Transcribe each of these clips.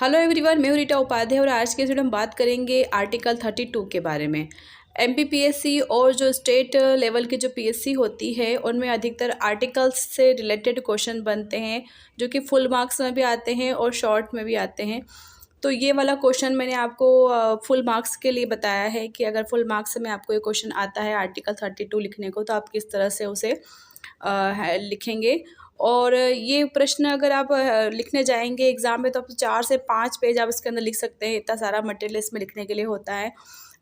Hello everyone, मैं हूं रीटा उपाध्याय और आज के वीडियो में बात करेंगे आर्टिकल 32 के बारे में। एमपीपीएससी और जो स्टेट लेवल की जो पीएससी होती है उनमें अधिकतर आर्टिकल्स से रिलेटेड क्वेश्चन बनते हैं, जो कि फुल मार्क्स में भी आते हैं और शॉर्ट में भी आते हैं। तो ये वाला क्वेश्चन मैंने आपको फुल मार्क्स के लिए बताया है कि अगर फुल मार्क्स में आपको ये क्वेश्चन आता है आर्टिकल 32 लिखने को, तो आप किस तरह से उसे लिखेंगे। और ये प्रश्न अगर आप लिखने जाएंगे एग्ज़ाम में, तो आप 4 से 5 पेज आप इसके अंदर लिख सकते हैं। इतना सारा मटेरियल इसमें लिखने के लिए होता है,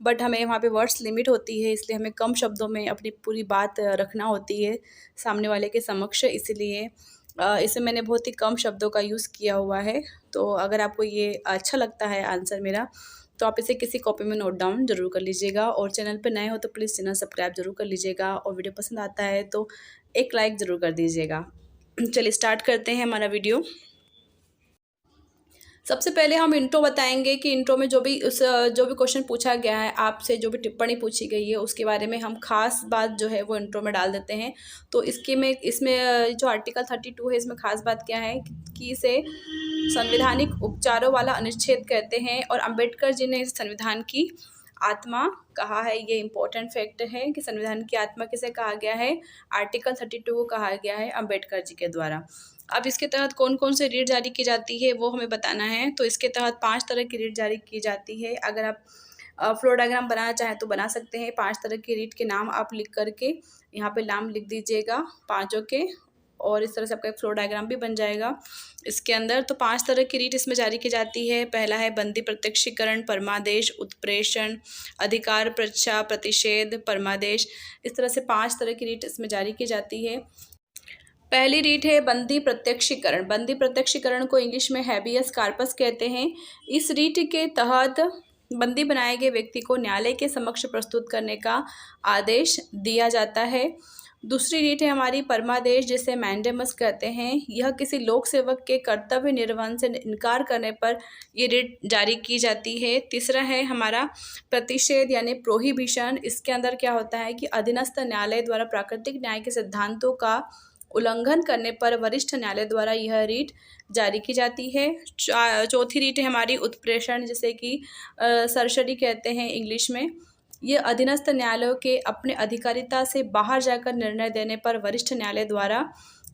बट हमें वहाँ पे वर्ड्स लिमिट होती है, इसलिए हमें कम शब्दों में अपनी पूरी बात रखना होती है सामने वाले के समक्ष। इसीलिए इसे मैंने बहुत ही कम शब्दों का यूज़ किया हुआ है। तो अगर आपको ये अच्छा लगता है आंसर मेरा, तो आप इसे किसी कॉपी में नोट डाउन ज़रूर कर लीजिएगा। और चैनल पर नए हो तो प्लीज़ चैनल सब्सक्राइब ज़रूर कर लीजिएगा, और वीडियो पसंद आता है तो एक लाइक ज़रूर कर दीजिएगा। चलिए स्टार्ट करते हैं हमारा वीडियो। सबसे पहले हम इंट्रो बताएंगे कि इंट्रो में जो भी क्वेश्चन पूछा गया है आपसे, जो भी टिप्पणी पूछी गई है उसके बारे में हम खास बात जो है वो इंट्रो में डाल देते हैं। तो इसमें जो आर्टिकल 32 है, इसमें खास बात क्या है कि इसे संवैधानिक उपचारों वाला अनुच्छेद कहते हैं, और अंबेडकर जी ने इस संविधान की आत्मा कहा है। ये इम्पोर्टेंट फैक्ट है कि संविधान की आत्मा किसे कहा गया है, आर्टिकल 32 को कहा गया है अंबेडकर जी के द्वारा। अब इसके तहत कौन कौन से रीट जारी की जाती है वो हमें बताना है। तो इसके तहत 5 तरह की रीट जारी की जाती है। अगर आप फ्लो डायग्राम बनाना चाहें तो बना सकते हैं। 5 तरह की रीट के नाम आप लिख करके यहाँ पे नाम लिख दीजिएगा पाँचों के, और इस तरह से आपका एक फ्लो डायग्राम भी बन जाएगा इसके अंदर। तो 5 तरह की रीट इसमें जारी की जाती है। पहला है बंदी प्रत्यक्षीकरण, परमादेश, उत्प्रेषण, अधिकार प्रच्छा, प्रतिषेध, परमादेश। इस तरह से 5 तरह की रीट इसमें जारी की जाती है। पहली रीट है बंदी प्रत्यक्षीकरण। बंदी प्रत्यक्षीकरण को इंग्लिश में हैबियस कार्पस कहते हैं। इस रीट के तहत बंदी बनाए गए व्यक्ति को न्यायालय के समक्ष प्रस्तुत करने का आदेश दिया जाता है। दूसरी रीट है हमारी परमादेश, जिसे मैंडेमस कहते हैं। यह किसी लोक सेवक के कर्तव्य निर्वहन से इनकार करने पर ये रीट जारी की जाती है। तीसरा है हमारा प्रतिषेध यानी प्रोहिबिशन। इसके अंदर क्या होता है कि अधीनस्थ न्यायालय द्वारा प्राकृतिक न्याय के सिद्धांतों का उल्लंघन करने पर वरिष्ठ न्यायालय द्वारा यह रीट जारी की जाती है। चौथी रीट है हमारी उत्प्रेषण, जिसे कि सरसरी कहते हैं इंग्लिश में। ये अधीनस्थ न्यायालयों के अपने अधिकारिता से बाहर जाकर निर्णय देने पर वरिष्ठ न्यायालय द्वारा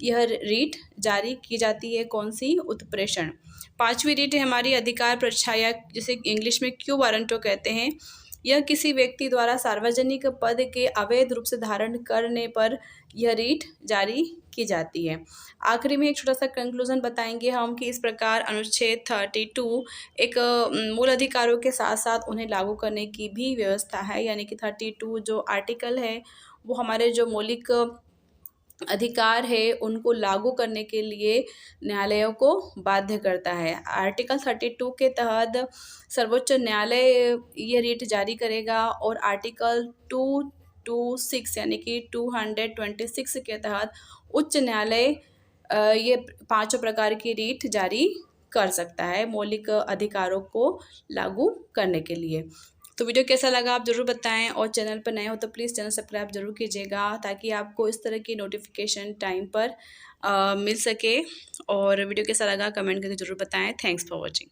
यह रीट जारी की जाती है। कौन सी? उत्प्रेषण। पांचवी रीट है हमारी अधिकार प्रच्छाया, जिसे इंग्लिश में क्यू वारंटो कहते हैं। यह किसी व्यक्ति द्वारा सार्वजनिक पद के अवैध रूप से धारण करने पर यह रीट जारी की जाती है। आखिरी में एक छोटा सा कंक्लूजन बताएंगे हम कि इस प्रकार अनुच्छेद 32 एक मूल अधिकारों के साथ साथ उन्हें लागू करने की भी व्यवस्था है। यानी कि 32 जो आर्टिकल है वो हमारे जो मौलिक अधिकार है उनको लागू करने के लिए न्यायालयों को बाध्य करता है। आर्टिकल 32 के तहत सर्वोच्च न्यायालय ये रीट जारी करेगा, और आर्टिकल 226 यानी कि 226 के तहत उच्च न्यायालय ये 5 प्रकार की रीट जारी कर सकता है मौलिक अधिकारों को लागू करने के लिए। तो वीडियो कैसा लगा आप ज़रूर बताएं, और चैनल पर नए हो तो प्लीज़ चैनल सब्सक्राइब ज़रूर कीजिएगा, ताकि आपको इस तरह की नोटिफिकेशन टाइम पर मिल सके। और वीडियो कैसा लगा कमेंट करके ज़रूर बताएं। Thanks for watching.